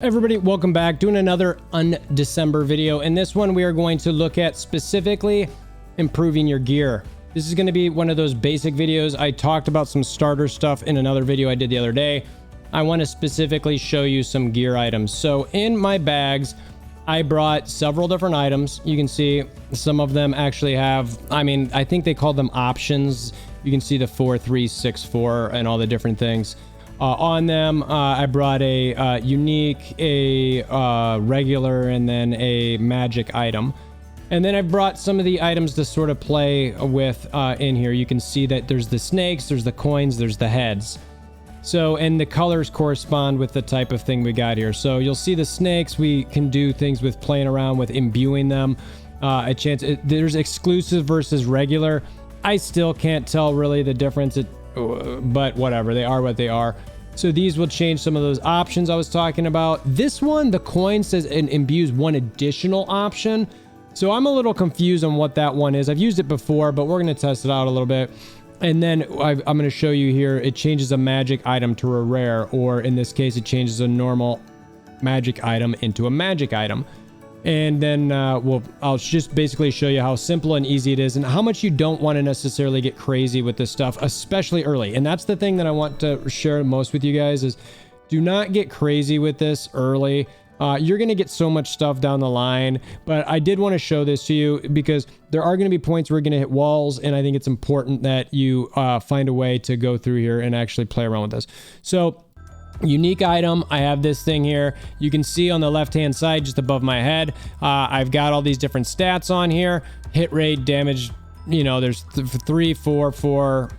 Everybody, welcome back. Doing another Undecember video. In this one, we are going to look at specifically improving your gear. This is going to be one of those basic videos. I talked about some starter stuff in another video I did the other day. I want to specifically show you some gear items. So in my bags, I brought several different items. You can see some of them actually have, I think they call them options. You can see the 4, 3, 6, 4 and all the different things. On them, I brought a unique, a regular, and then a magic item. And then I brought some of the items to sort of play with in here. You can see that there's the snakes, there's the coins, there's the heads. So, and the colors correspond with the type of thing we got here. So you'll see the snakes, we can do things with playing around with imbuing them. There's exclusive versus regular. I still can't tell really the difference, but whatever, they are what they are. So these will change some of those options I was talking about. This one, the coin says it imbues one additional option. So I'm a little confused on what that one is. I've used it before, but we're going to test it out a little bit. And then I'm going to show you here, it changes a magic item to a rare, or in this case, it changes a normal magic item into a magic item. And then I'll just basically show you how simple and easy it is and how much you don't want to necessarily get crazy with this stuff, especially early. And that's the thing that I want to share most with you guys is do not get crazy with this early. You're going to get so much stuff down the line, but I did want to show this to you because there are going to be points where you're going to hit walls, and I think it's important that you find a way to go through here and actually play around with this. So unique item, I have this thing here. You can see on the left hand side just above my head, I've got all these different stats on here. Hit rate, damage, you know, there's 3, 4, 4,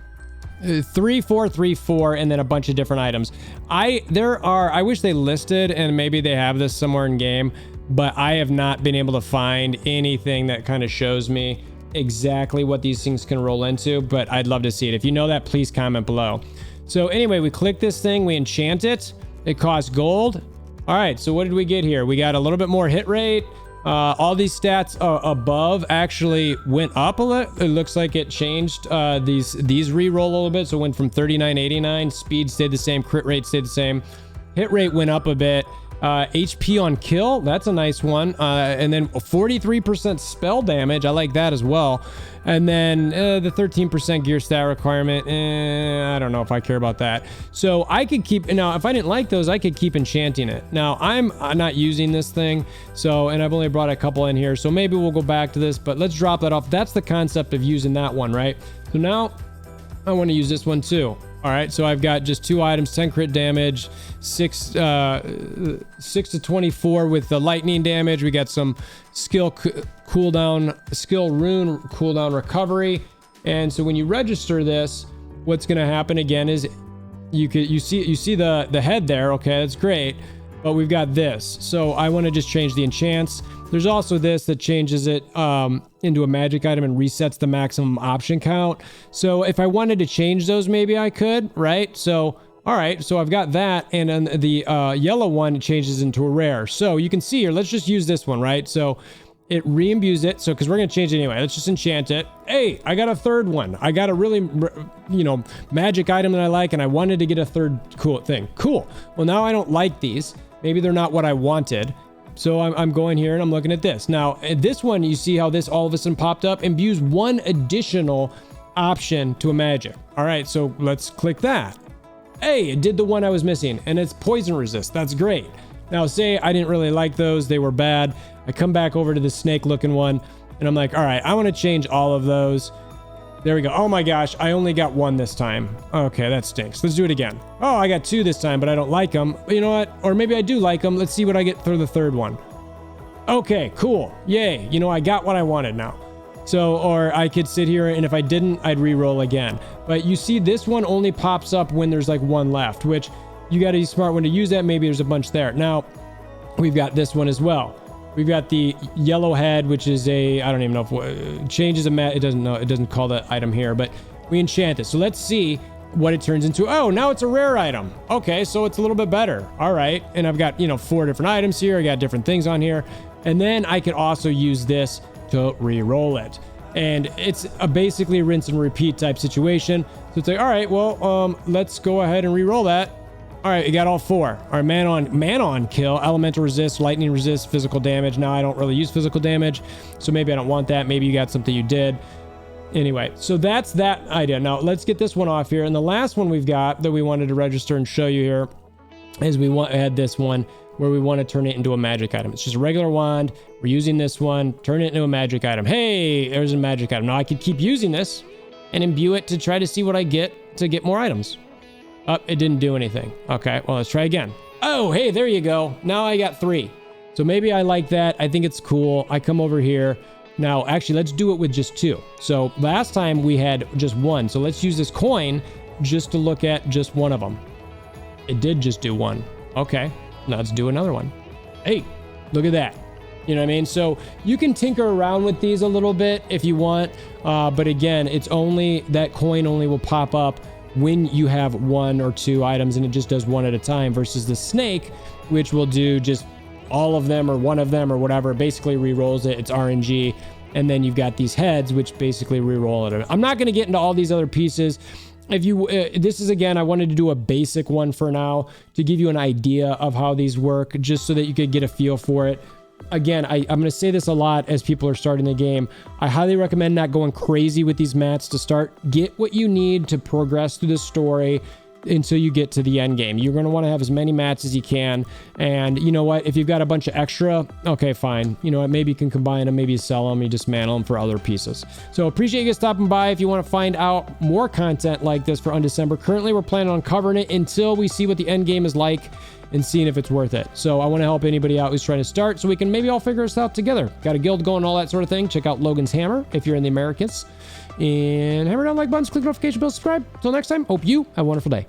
3, 4, 3, 4, and then a bunch of different items. I wish they listed, and maybe they have this somewhere in game, but I have not been able to find anything that kind of shows me exactly what these things can roll into, but I'd love to see it. If you know that, please comment below. So anyway, we click this thing, we enchant it. It costs gold. All right, so what did we get here? We got a little bit more hit rate. All these stats above actually went up a little. It looks like it changed. These re-roll a little bit. So it went from 39.89. Speed stayed the same. Crit rate stayed the same. Hit rate went up a bit. HP on kill, that's a nice one. And then 43% spell damage, I like that as well. And then the 13% gear stat requirement, I don't know if I care about that. So I could keep, now if I didn't like those, I could keep enchanting it. Now I'm not using this thing, so, and I've only brought a couple in here, so maybe we'll go back to this, but let's drop that off. That's the concept of using that one, right? So now I want to use this one too. All right, so I've got just 2 items, 10 crit damage, 6 to 24 with the lightning damage. We got some skill cooldown, skill rune cooldown recovery. And so when you register this, what's going to happen again is you see the head there. Okay, that's great. But we've got this. So I want to just change the enchants. There's also this that changes it into a magic item and resets the maximum option count. So if I wanted to change those, maybe I could, right? So, all right, so I've got that. And then the yellow one changes into a rare. So you can see here, let's just use this one, right? So it re-imbues it. So, because we're going to change it anyway. Let's just enchant it. Hey, I got a third one. I got a really, magic item that I like, and I wanted to get a third cool thing. Cool. Well, now I don't like these. Maybe they're not what I wanted. So I'm going here and I'm looking at this. Now, this one, you see how this all of a sudden popped up? Imbues one additional option to a magic. All right, so let's click that. Hey, it did the one I was missing, and it's poison resist. That's great. Now, say I didn't really like those. They were bad. I come back over to the snake looking one, and I'm like, all right, I want to change all of those. There we go. Oh my gosh, I only got 1 this time. Okay, that stinks. Let's do it again. Oh, I got 2 this time, but I don't like them. You know what? Or maybe I do like them. Let's see what I get for the third one. Okay, cool. Yay. I got what I wanted now. So, or I could sit here, and if I didn't, I'd re-roll again. But you see, this one only pops up when there's like 1 left, which you got to be smart when to use that. Maybe there's a bunch there. Now, we've got this one as well. We've got the yellow head, which is I don't even know if it changes it doesn't call that item here, but we enchant it. So let's see what it turns into. Oh, now it's a rare item. Okay, so it's a little bit better. All right. And I've got, 4 different items here. I got different things on here. And then I could also use this to re-roll it. And it's a basically a rinse and repeat type situation. So it's like, all right, well, let's go ahead and re-roll that. All right, you got all 4. All right, man on kill, elemental resist, lightning resist, physical damage. Now I don't really use physical damage, so maybe I don't want that. Maybe you got something you did. Anyway, so that's that idea. Now let's get this one off here. And the last one we've got that we wanted to register and show you here is had this one where we want to turn it into a magic item. It's just a regular wand. We're using this one, turn it into a magic item. Hey, there's a magic item. Now I could keep using this and imbue it to try to see what I get to get more items. Oh, it didn't do anything. Okay, well, let's try again. Oh, hey, there you go. Now I got 3. So maybe I like that. I think it's cool. I come over here. Now, actually, let's do it with just 2. So last time we had just 1. So let's use this coin just to look at just one of them. It did just do 1. Okay, now let's do another one. Hey, look at that. You know what I mean? So you can tinker around with these a little bit if you want. But again, it's only that coin only will pop up when you have 1 or 2 items, and it just does 1 at a time, versus the snake, which will do just all of them or 1 of them or whatever. It basically re-rolls it. It's RNG. And then you've got these heads, which basically re-roll it. I'm not going to get into all these other pieces. If you, this is, again, I wanted to do a basic one for now to give you an idea of how these work, just so that you could get a feel for it. Again, I'm going to say this a lot as people are starting the game. I highly recommend not going crazy with these mats to start. Get what you need to progress through the story until you get to the end game. You're going to want to have as many mats as you can. And you know what? If you've got a bunch of extra, okay, fine. You know what? Maybe you can combine them, maybe you sell them, you dismantle them for other pieces. So appreciate you guys stopping by. If you want to find out more content like this for Undecember, currently we're planning on covering it until we see what the end game is like and seeing if it's worth it. So I want to help anybody out who's trying to start, so we can maybe all figure this out together. Got a guild going, all that sort of thing. Check out Logan's Hammer if you're in the Americas. And hammer down like buttons, click the notification bell, subscribe. Until next time, hope you have a wonderful day.